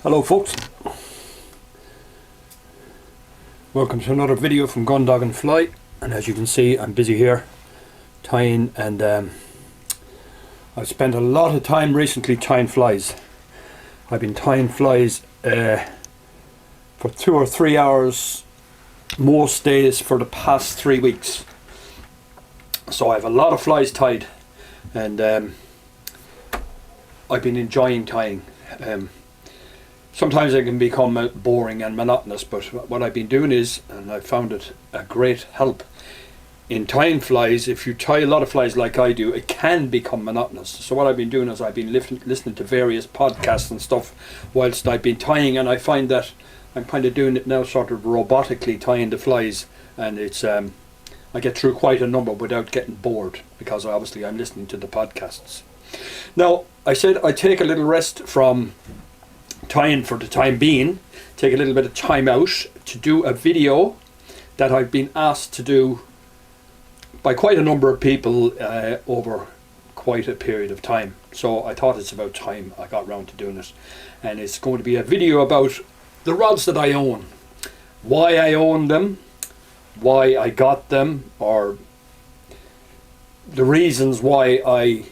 Hello folks, welcome to another video from Gun Dog and Fly. And as you can see, I'm busy here tying, and I've spent a lot of time recently tying flies. I've been tying flies for 2 or 3 hours most days for the past 3 weeks. So I have a lot of flies tied, and I've been enjoying tying. Sometimes it can become boring and monotonous, but what I've been doing is, and I found it a great help in tying flies, if you tie a lot of flies like I do, it can become monotonous. So what I've been doing is I've been listening to various podcasts and stuff whilst I've been tying, and I find that I'm kind of doing it now sort of robotically, tying the flies, and it's I get through quite a number without getting bored, because obviously I'm listening to the podcasts. Now, I said I'd take a little rest from tying for the time being, take a little bit of time out to do a video that I've been asked to do by quite a number of people over quite a period of time. So I thought it's about time I got round to doing it, and it's going to be a video about the rods that I own, why I own them, why I got them, or the reasons why I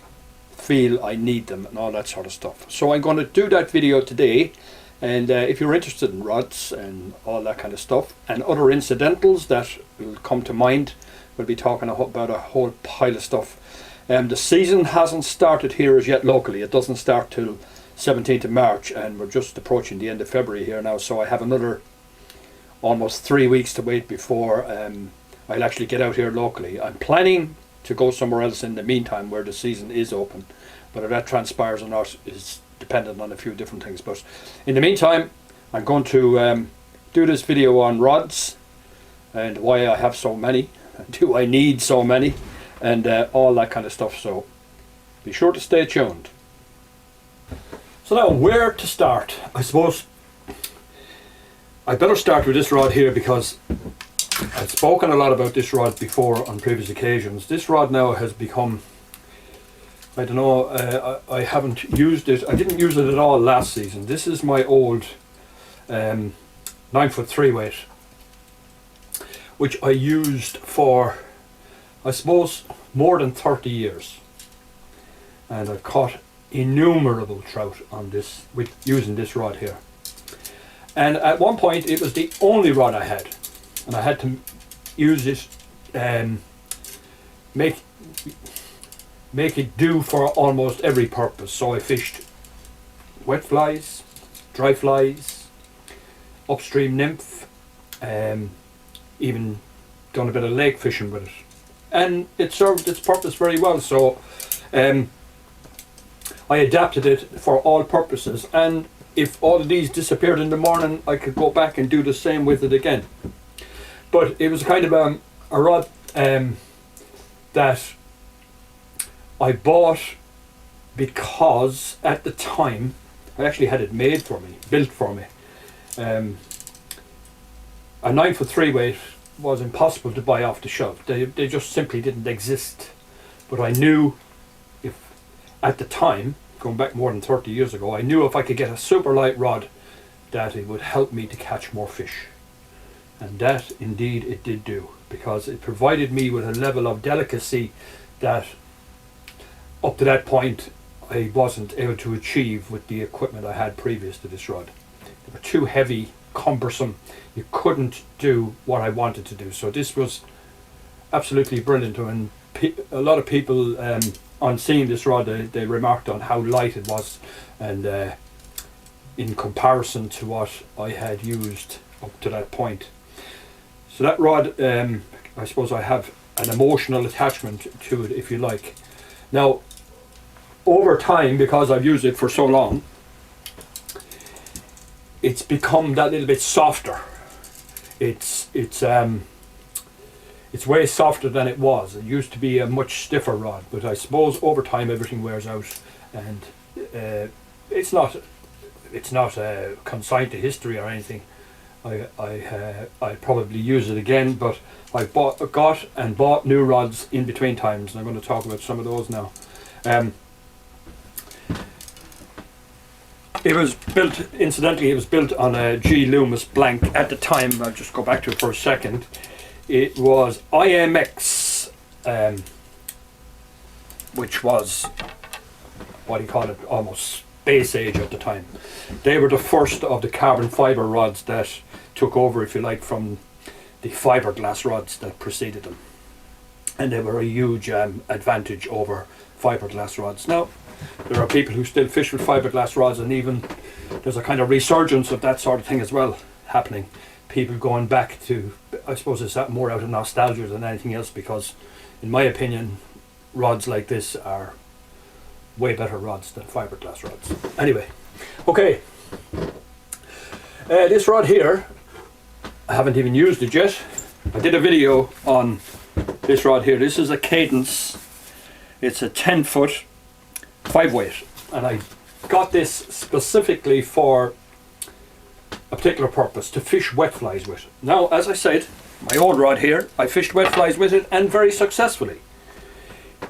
feel I need them, and all that sort of stuff. So I'm going to do that video today, and if you're interested in rods and all that kind of stuff and other incidentals that will come to mind, we'll be talking about a whole pile of stuff. The season hasn't started here as yet locally. It doesn't start till 17th of March, and we're just approaching the end of February here now, so I have another almost 3 weeks to wait before I'll actually get out here locally. I'm planning to go somewhere else in the meantime where the season is open, but if that transpires or not is dependent on a few different things. But in the meantime, I'm going to do this video on rods and why I have so many, do I need so many, and all that kind of stuff. So be sure to stay tuned. So now, where to start? I suppose I better start with this rod here, because I've spoken a lot about this rod before on previous occasions. This rod now has become, I don't know, I haven't used it. I didn't use it at all last season. This is my old 9-foot 3 weight, which I used for, I suppose, more than 30 years. And I've caught innumerable trout on this with using this rod here. And at one point it was the only rod I had, and I had to use it, make it do for almost every purpose. So I fished wet flies, dry flies, upstream nymph, even done a bit of lake fishing with it, and it served its purpose very well. So I adapted it for all purposes, and if all of these disappeared in the morning, I could go back and do the same with it again. But it was kind of a rod that I bought because at the time I actually had it made for me, built for me. A 9-foot 3 weight was impossible to buy off the shelf. They just simply didn't exist. But I knew, if at the time, going back more than 30 years ago, I knew if I could get a super light rod that it would help me to catch more fish. And that indeed it did do, because it provided me with a level of delicacy that up to that point I wasn't able to achieve with the equipment I had previous to this rod. They were too heavy, cumbersome. You couldn't do what I wanted to do. So this was absolutely brilliant, and a lot of people on seeing this rod, they remarked on how light it was, and in comparison to what I had used up to that point. So that rod, I suppose I have an emotional attachment to it, if you like. Now, over time, because I've used it for so long, it's become that little bit softer. It's way softer than it was. It used to be a much stiffer rod, but I suppose over time everything wears out, and it's not consigned to history or anything. I probably use it again, but I've got and bought new rods in between times, and I'm going to talk about some of those now. It was built, incidentally, it was built on a G. Loomis blank at the time. I'll just go back to it for a second. It was IMX, which was, what do you call it, almost space age at the time. They were the first of the carbon fibre rods that took over, if you like, from the fiberglass rods that preceded them. And they were a huge advantage over fiberglass rods. Now, there are people who still fish with fiberglass rods, and even there's a kind of resurgence of that sort of thing as well happening. People going back to, I suppose it's that more out of nostalgia than anything else, because in my opinion rods like this are way better rods than fiberglass rods. Anyway, okay, this rod here, I haven't even used it yet. I did a video on this rod here. This is a Cadence. It's a 10-foot 5-weight, and I got this specifically for a particular purpose, to fish wet flies with. Now, as I said, my old rod here, I fished wet flies with it, and very successfully.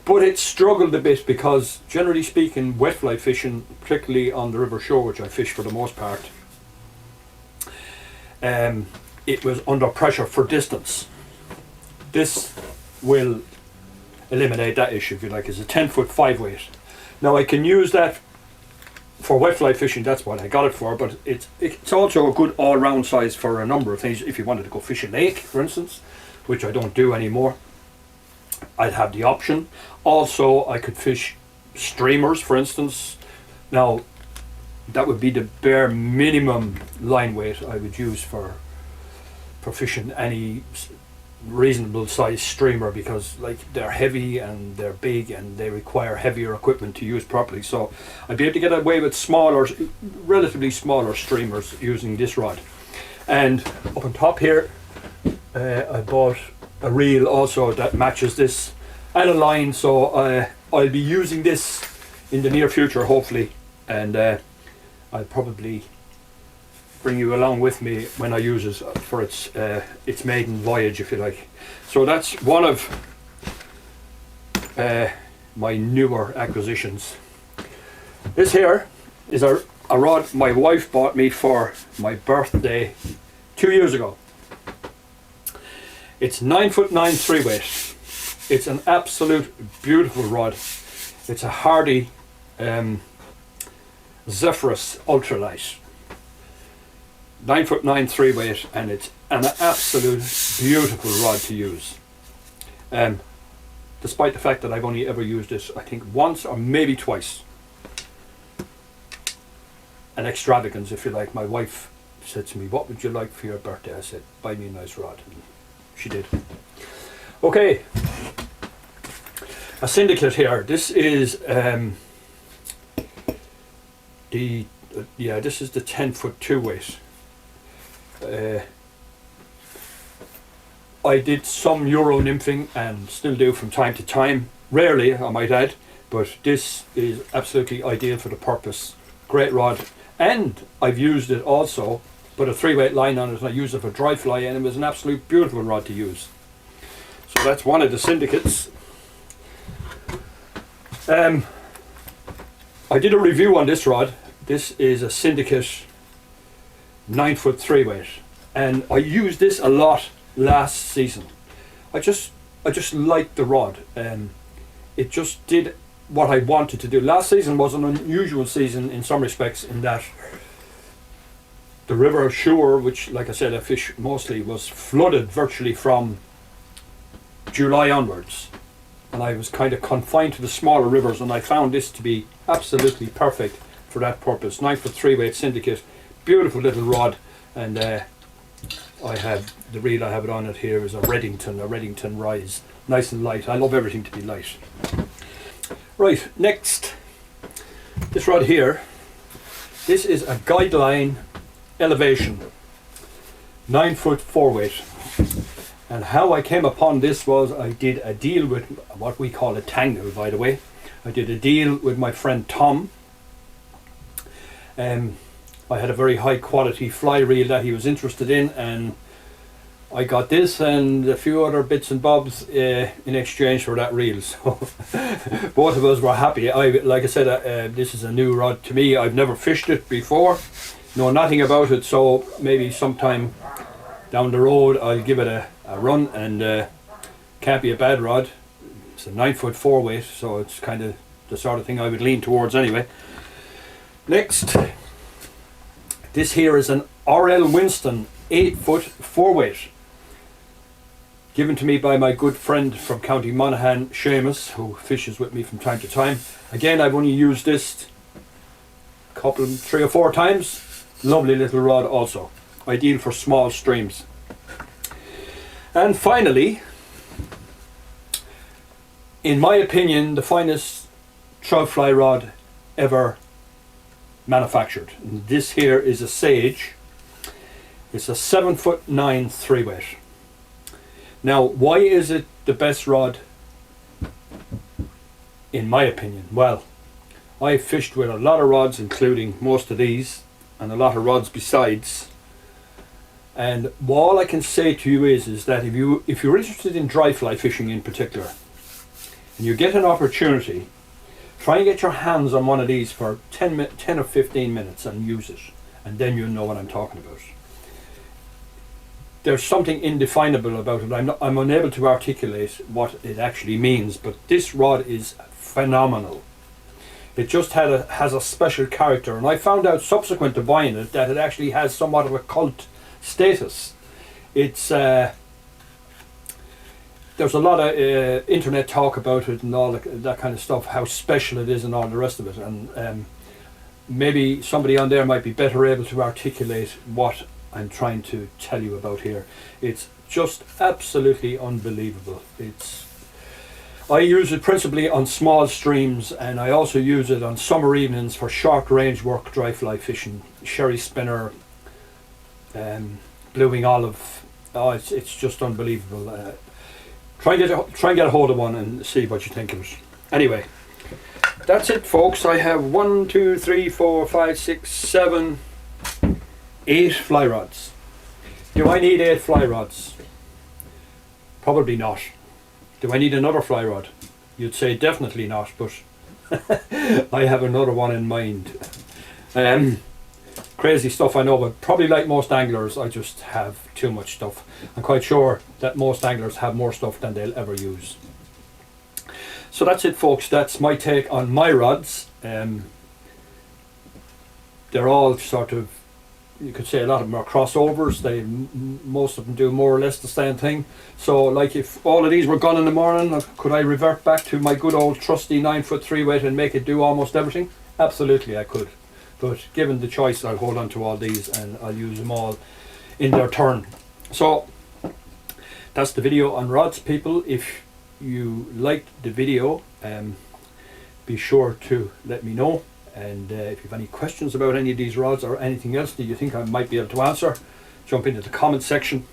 But it struggled a bit because, generally speaking, wet fly fishing, particularly on the river shore, which I fish for the most part, it was under pressure for distance. This will eliminate that issue, if you like. It's a 10-foot 5-weight. Now, I can use that for wet fly fishing, that's what I got it for, but it's also a good all-round size for a number of things. If you wanted to go fish a lake, for instance, which I don't do anymore, I'd have the option. Also, I could fish streamers, for instance. Now, that would be the bare minimum line weight I would use for fishing any reasonable size streamer, because like they're heavy and they're big and they require heavier equipment to use properly. So I'd be able to get away with smaller, relatively smaller streamers using this rod. And up on top here, I bought a reel also that matches this and a line, so I'll be using this in the near future, hopefully, and I'll probably bring you along with me when I use it for its maiden voyage, if you like. So that's one of my newer acquisitions. This here is a rod my wife bought me for my birthday 2 years ago. It's 9'9" 3-weight. It's an absolute beautiful rod. It's a Hardy Zephyrus Ultralight. 9'9" 3-weight, and it's an absolute beautiful rod to use. Despite the fact that I've only ever used it, I think, once or maybe twice. An extravagance, if you like. My wife said to me, "What would you like for your birthday?" I said, "Buy me a nice rod." And she did. Okay, a syndicate here. This is this is the 10-foot 2-weight. I did some Euro nymphing and still do from time to time, rarely I might add, but this is absolutely ideal for the purpose. Great rod, and I've used it also, put a 3-weight line on it, and I used it for dry fly, and it was an absolute beautiful rod to use. So that's one of the syndicates. I did a review on this rod. This is a syndicate 9-foot 3-weight, and I used this a lot last season. I just liked the rod. It just did what I wanted to do. Last season was an unusual season in some respects, in that the river shore, which, like I said, I fish mostly, was flooded virtually from July onwards, and I was kind of confined to the smaller rivers, and I found this to be absolutely perfect for that purpose. 9-foot 3-weight syndicate, beautiful little rod, and I have the reel I have it on it here is a Reddington Rise, nice and light. I love everything to be light. Right, next, this rod here. This is a Guideline Elevation 9-foot 4-weight, and how I came upon this was I did a deal with what we call a tangle, by the way. I did a deal with my friend Tom. I had a very high quality fly reel that he was interested in, and I got this and a few other bits and bobs in exchange for that reel. So both of us were happy. Like I said, this is a new rod to me. I've never fished it before, know nothing about it. So maybe sometime down the road I'll give it a run, and can't be a bad rod. It's a 9-foot 4-weight, so it's kind of the sort of thing I would lean towards anyway. Next, this here is an RL Winston 8-foot 4-weight, given to me by my good friend from County Monaghan, Seamus, who fishes with me from time to time. Again, I've only used this couple, 3 or 4 times. Lovely little rod also, ideal for small streams. And finally, in my opinion, the finest trout fly rod ever manufactured. And this here is a Sage. It's a 7'9" 3-weight. Now, why is it the best rod in my opinion? Well, I fished with a lot of rods, including most of these, and a lot of rods besides. And all I can say to you is that if you're interested in dry fly fishing in particular, and you get an opportunity, try and get your hands on one of these for 10 or 15 minutes and use it, and then you'll know what I'm talking about. There's something indefinable about it. I'm unable to articulate what it actually means, but this rod is phenomenal. It just has a special character, and I found out subsequent to buying it that it actually has somewhat of a cult status. It's there's a lot of internet talk about it and all that kind of stuff, how special it is and all the rest of it, and maybe somebody on there might be better able to articulate what I'm trying to tell you about here. It's just absolutely unbelievable. I use it principally on small streams, and I also use it on summer evenings for short range work, dry fly fishing, sherry spinner, blueing olive. Oh, it's just unbelievable. Try and get a hold of one and see what you think of it. Anyway, that's it, folks. I have 1, 2, 3, 4, 5, 6, 7, 8 fly rods. Do I need 8 fly rods? Probably not. Do I need another fly rod? You'd say definitely not, but I have another one in mind. Crazy stuff, I know, but probably like most anglers, I just have too much stuff. I'm quite sure that most anglers have more stuff than they'll ever use. So that's it, folks. That's my take on my rods. They're all sort of, you could say a lot of them are crossovers. Most of them do more or less the same thing. So like if all of these were gone in the morning, could I revert back to my good old trusty 9-foot 3-weight and make it do almost everything? Absolutely I could. But given the choice, I'll hold on to all these and I'll use them all in their turn. So that's the video on rods, people. If you liked the video, be sure to let me know. And if you have any questions about any of these rods or anything else that you think I might be able to answer, jump into the comment section.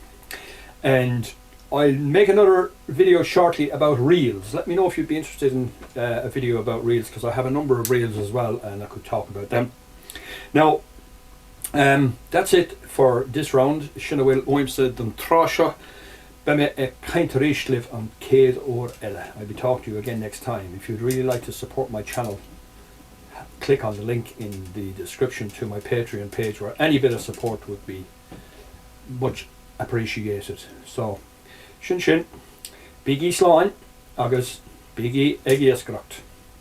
And I'll make another video shortly about reels. Let me know if you'd be interested in a video about reels, because I have a number of reels as well and I could talk about them. Now, that's it for this round. Sinna bhfuil oimse don trasha, beme e kaintarishliv on Cade or Ella. I'll be talking to you again next time. If you'd really like to support my channel, click on the link in the description to my Patreon page, where any bit of support would be much appreciated. So, shin, biggie slán, agus biggie egi escrocht.